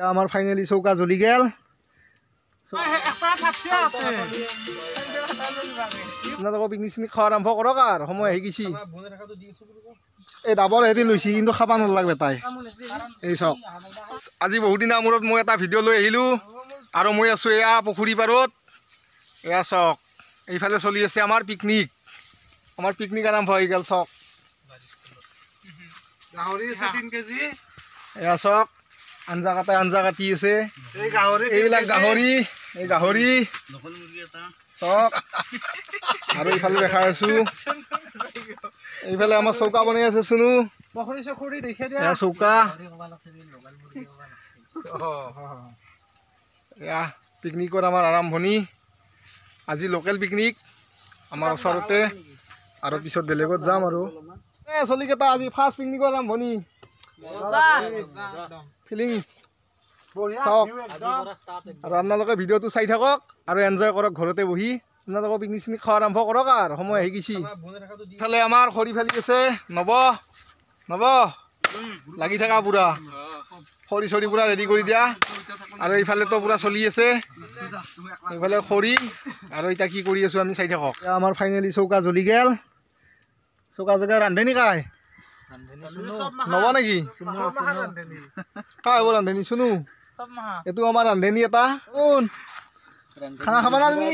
আমাৰ ফাইনালি চৌকা জ্বলি গেল আপোনালোকৰ পিকনিক চিকনিক খোৱা আৰম্ভ কৰক আৰু সময় আহি গৈছি এই ডাবৰ এদিন লৈছি কিন্তু খাব নালাগে তাই এই চাওক আজি বহুত দিনৰ মূৰত মই এটা ভিডিঅ' লৈ আহিলোঁ আৰু মই আছোঁ এয়া পুখুৰী পাৰত এয়া চাওক এইফালে চলি আছে আমাৰ পিকনিক আৰম্ভ হৈ গ'ল চাওক এয়া চাওক আঞ্জা কাটি আছে এইবিলাক গাহৰি চাওক আৰু এইফালে দেখাই আছোঁ এইফালে আমাৰ চৌকা বনাই আছে চুনু এয়া চৌকা এয়া পিকনিকৰ আমাৰ আৰম্ভণি আজি লোকেল পিকনিক আমাৰ ওচৰতে আৰু পিছত বেলেগত যাম আৰু চলিকেইটা আজি ফাৰ্ষ্ট পিকনিকৰ আৰম্ভণি ফিলিংছ চাওক আৰু আপোনালোকে ভিডিঅ'টো চাই থাকক আৰু এনজয় কৰক ঘৰতে বহি আপোনালোকৰ পিকনিক চিকনিক খোৱা আৰম্ভ কৰক আৰু সময় আহি গৈছি ইফালে আমাৰ খৰি ফালি আছে নব লাগি থকা পুৰা খৰি চৰি পুৰা ৰেডি কৰি দিয়া আৰু এইফালেতো পুৰা চলি আছে এইফালে খৰি আৰু এতিয়া কি কৰি আছোঁ আমি চাই থাকক আমাৰ ফাইনেলি চৌকা জ্বলি গেল চৌকা জেগা ৰান্ধনি কাই নব নেকি কাই হ'ব ৰান্ধনি চুনু এইটো আমাৰ ৰান্ধনি এটা কোন খানা খাবা না তুমি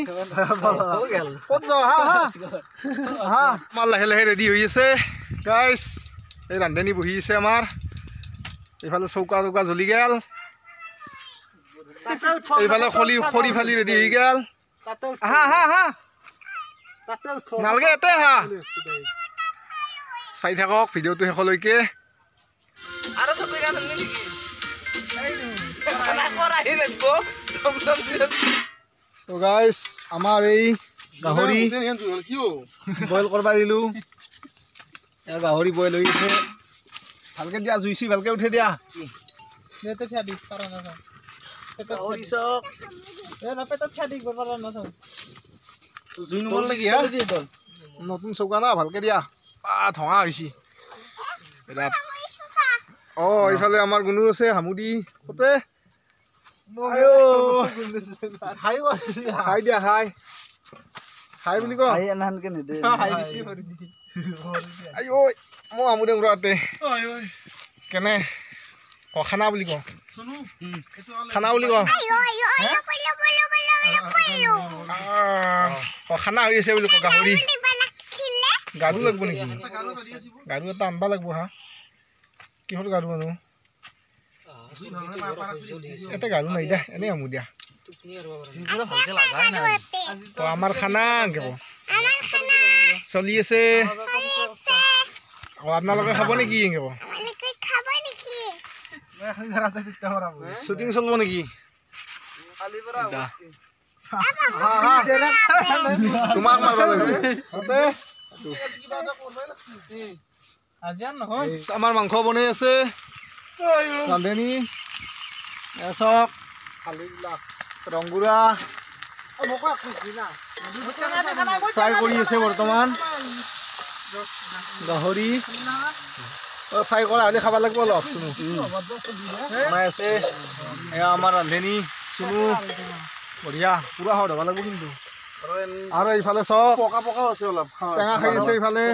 ক'ত যাওঁ হা আমাৰ লাহে লাহে ৰেডি হৈ আছে গাইজ এই ৰান্ধনি বহি আছে আমাৰ এইফালে চৌকা জ্বলি গেল এইফালে খৰি ফালি ৰেডি হৈ গেল নালগে এতে চাই থাকক ভিডিঅ'টো শেষলৈকে তো গাইজ আমাৰ এই গাহৰি বইল কৰিব দিলোঁ গাহৰি বইল হৈ আছে ভালকে দিয়া জুইছি ভালকে উঠে দিয়া জুই নগল নেকি নতুন চৌকা না ভালকে দিয়া ধঙা হৈছে বিৰাট এইফালে আমাৰ গুণু আছে হামুদি কতে হাই দিয়া হাই বুলি ক মই আমুদে ঘৰতে কেনে খানা বুলি ক খানা হৈ আছে বুলি ক গাহৰি গাৰু লাগব নেকি গাৰু এটা আনবা লাগব হা কিহৰ গাৰু আনো এটা গাৰু নাই দে এনেই আমু দিয়া তো আমাৰ খানা চলি আছে আপোনালোকে খাব নেকি শ্বুটিং চলিব নেকি তোমাক মাৰিব লাগিব আমাৰ মাংস বনাই আছে ৰান্ধনি চক ৰংগুৰা ফ্ৰাই কৰি আছে বৰ্তমান গাহৰি ফ্ৰাই কৰা হ'লে খাব লাগিব অলপ চুনু বনাই আছে এয়া আমাৰ ৰান্ধনি চুনু বঢ়িয়া পুৰা সোৱাদ হ'ব লাগিব কিন্তু আৰু এইফালে চব পকা আছে অলপ টেঙা খাই আছে এইফালে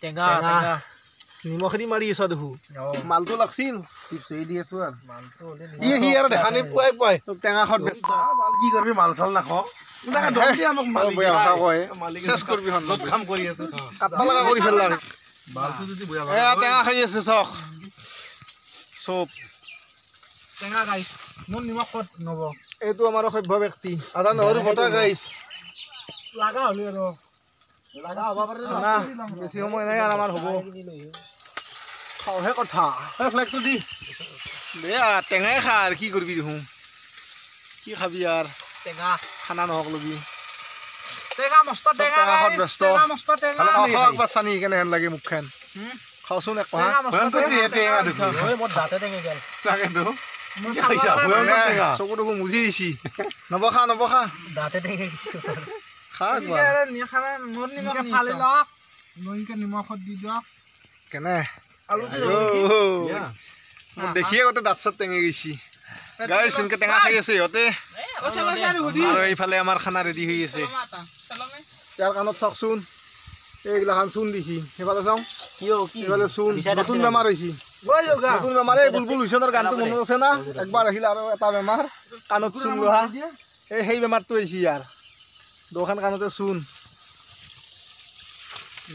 টেঙা নিমখ দি মাৰি আছ দেখো মালটো লাগছিল আৰু দেখা নাই পুৱাই তোক টেঙা খত বেষ্ট কি কৰিবি মাল চাল নাখ টেঙা খাই আছে চক চব এইটো আমাৰ সভ্য ব্যক্তি আদা নহৰু বটা গাইছ বেছি সময় নাই আৰু আমাৰ হ'ব খাওঁহে কথা টেঙাই খা আৰু কি কৰিবি দেখোন কি খাবি আৰু টেঙা খানা নহওক লগি চানি কেনেহেন লাগে মুখখন খাওঁচোন চকু টকু মুজি দিছি নবখা নিমখত দি দিয়ক কেনে দেখিয়ে গোটে দাঁত চাত টেঙি গৈছি গাইছ এনেকে টেঙা খাই আছে সিহঁতে আৰু এইফালে আমাৰ খানা ৰেডি হৈ আছে ইয়াৰ কাণত চাওকচোন এইগিলাখান চূণ দিছি সেইফালে চাওঁ এইফালে চূণ নতুন বেমাৰ হৈছে নতুন বেমাৰ এই বুলবুল হুছেইনৰ গানটো মনত আছে না একবাৰ আহিলে আৰু এটা বেমাৰ কাণত চূণ লোৱা সেই বেমাৰটো হৈছে ইয়াৰ দুখন কাণতে চূণ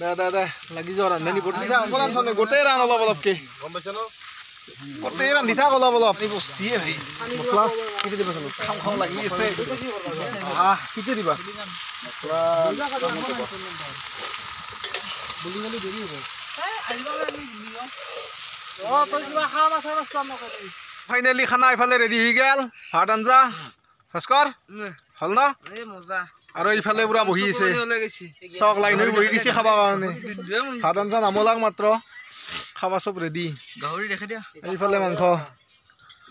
দে লাগি যোৱা ৰান্ধনি বদলি থাক অকণমান চনে গোটেই ৰান অলপ অলপকে গম পাইছা ন গোটেই ৰান্ধি থাক অলপ অলপ বচিয়ে ভাই মছলা কিতি দিবা চলো খাওঁ লাগি আছে কিতি দিবা ফাইনেলি খানা এইফালে ৰেডি হৈ গেল ভাত আঞ্জা ভাস্কৰ হল ন আৰু এইফালে পুৰা বহি আছে চক লাইন হৈ বহি গৈছে খাবৰ কাৰণে ভাত আঞ্জা নামলাক মাত্ৰ খাবা চব ৰেডি এইফালে মাংস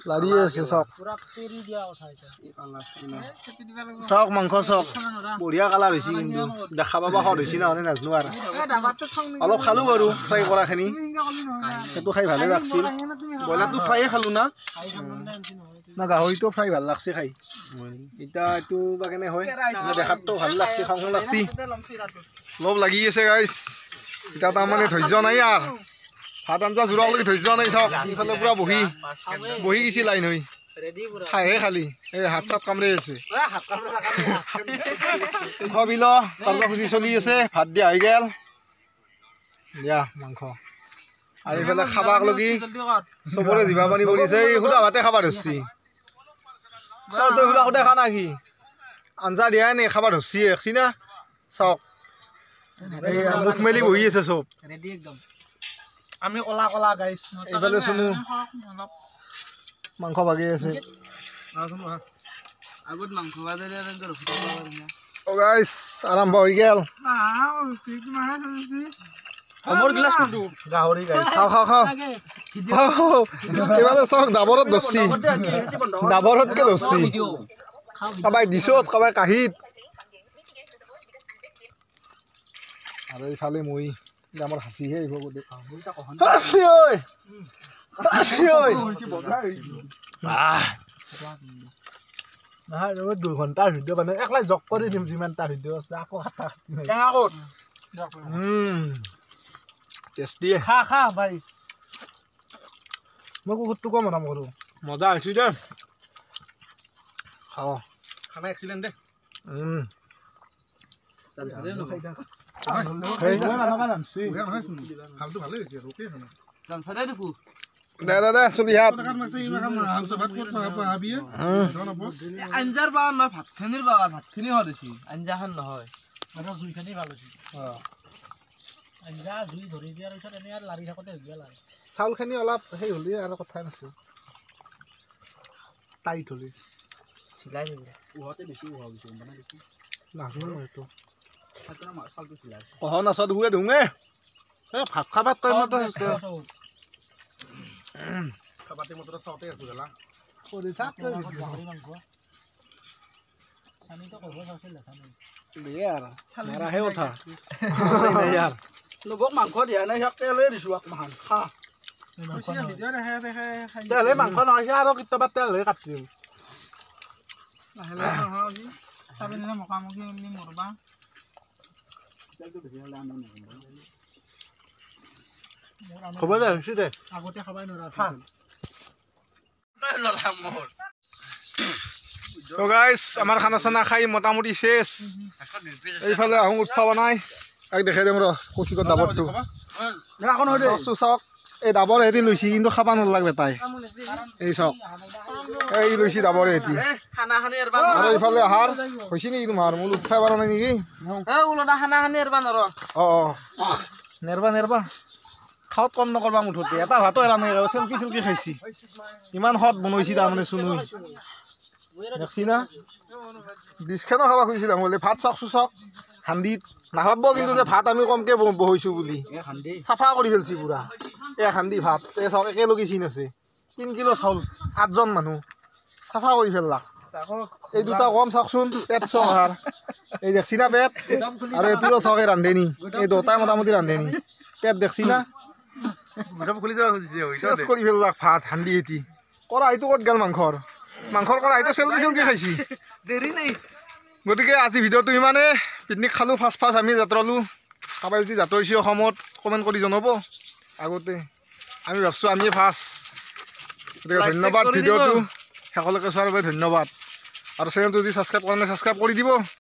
লাৰি আছে চক চক মাংস চক বঢ়িয়া কালাৰ হৈছে কিন্তু দেখা পাবা সদ হৈছে না নাজানো আৰু অলপ খালো বাৰু ফ্ৰাই কৰাখিনি সেইটো খাই ভালে লাগছিল ব্ৰইলাৰটো ফ্ৰাইয়ে খালো না গাহৰিটো ফ্ৰাই ভাল লাগছে খাই এতিয়া এইটো বা কেনে হয় দেখাততো ভাল লাগছে খাওঁ লাগছি লব লাগি আছে গাইছ এতিয়া তাৰমানে ধৈৰ্য নাই আৰু ভাত আঞ্জা জোৰাকলৈকে ধৈৰ্য নাই চাওক ইফালে পুৰা বহি গৈছে লাইন হৈ খাইহে খালি এই হাত চাত কামৰে আছে বিল কাৰ্যসূচী চলি আছে ভাত দিয়া হৈ গেল দিয়া মাংস আৰু এইফালে খাবাক লগি চবৰে জিভা পানী পৰিছে এই সুদা ভাতে খাবা ধৰছি তই সুদা সুদা খা না কি আঞ্জা দিয়াই নে খাবা ধৰছি একছি না চাওক এই মুখ মেলি বহি আছে চব আমি কলা কলা গাইছ এইফালে শুনো মাংস ভাগি আছে গাইছ আৰম্ভ হৈ গেল গাহৰি গাইছ খাওঁ এইফালে চাওক ডাবৰত ধৰছি ডাবৰতকে ধৰছি কাবাই দিছত কাবাই কাঁহীত আৰু এইফালে মই আমাৰ হাঁচিহে আহিব গোটেই দুঘণ্টাৰ ভিডিঅ' মানে একলাই জগ কৰি দিম যিমানটা ভিডিঅ' আছে আকৌ টেষ্টি খা ভাই মই কুকুৰটো কম মৰম কৰোঁ মজা হৈছে দে খাওঁ খানা এক্সিলেণ্ট দে দে চলি হাত আঞ্জাৰ বাগান নহয় ভাতখিনিৰ বাগান ভাতখিনি ভাল হৈছে আঞ্জাখন নহয় জুইখিনি ভাল হৈছে আঞ্জা জুই ধৰি দিয়াৰ পিছত এনেই আৰু লাৰি থাকোঁতে হৈ গ'ল আৰু চাউলখিনি অলপ সেই হ'লে আৰু কথা নাছিল টাইট হ'লে চিলাই দিলে উহতে বেছি উহা গৈছে মানে দেখি নাজানো এইটো কহ নাচত হুৱে ধুঙে এই ভাত খাবাৰ টাইমতে খাবাতে মতে চাওঁতে আছো গেলা কৰি থাক গাহৰি মাংস চানিটো ক'ব চাইছিল দিয়ে আৰু মাৰাহে উঠা নাই ইয়াৰ লগক মাংস দিয়া নাই সিয়াক তেলে দিছোঁ অকমান খা তেলে মাংস নহয় আৰু কেতিয়াবা তেলহে কাটি দিম মোকামুখি মৰবা হ'ব দে হৈছে দে আগতে খাবাই নোৱাৰা গাইছ আমাৰ খানা চানা খাই মোটামুটি শেষ এইফালে আহোঁ উঠা বনাই এক দেখাই দিম ৰ কৌশিকৰ ডাবৰটো চাওক এই ডাবৰ এটি লৈছি কিন্তু খাব নালাগে তাই এই চাওক এই লৈছি ডাবৰ এটি আৰু এইফালে আহাৰ হৈছে নেকি তোমাৰ মোৰ উঠাই পৰা নাই নেকি নেৰবা খাওঁত কম নকৰবা মুঠতে এটা ভাতো এৰা নাই চেলকি চেলকি খাইছি ইমান সৎ বনাইছি তাৰমানে চুনুই দেখছি না ডিচখনো খাব খুজিছিল বোলে ভাত চাওকচোন চাওক হান্দিত নাভাবব কিন্তু যে ভাত আমি কমকৈ বহিছোঁ বুলি চাফা কৰি পেলছি পুৰা এক হান্দি ভাত এই চাওক একেলগে চিন আছে 3 কিলো চাউল 8জন মানুহ চাফা কৰি পেলাক এই দুটা কম চাওকচোন পেট চক আহাৰ এই দেখছি না পেট আৰু এইটোৰো চকে ৰান্ধেনি এই দুটাই মোটামুটি ৰান্ধেনি পেট দেখছি না খুলি যাব খুজিছে চেছ কৰি পেলাক ভাত হান্দি এটি কৰাইটো ক'ত গেল মাংসৰ কৰাইটো চেলকি খাইছি দেৰি নাই গতিকে আজি ভিডিঅ'টো ইমানে পিকনিক খালোঁ ফাৰ্ষ্ট আমি যাত্ৰালোঁ কাৰোবাই যদি যাত্ৰাইছে অসমত কমেণ্ট কৰি জনাব আগতে আমি ভাবছোঁ আমি ফাৰ্ষ্ট গতিকে ধন্যবাদ ভিডিঅ'টো সকলোকে চোৱাৰ বাবে ধন্যবাদ আৰু চেনেলটো যদি ছাবস্ক্ৰাইব কৰা নাই ছাবস্ক্ৰাইব কৰি দিব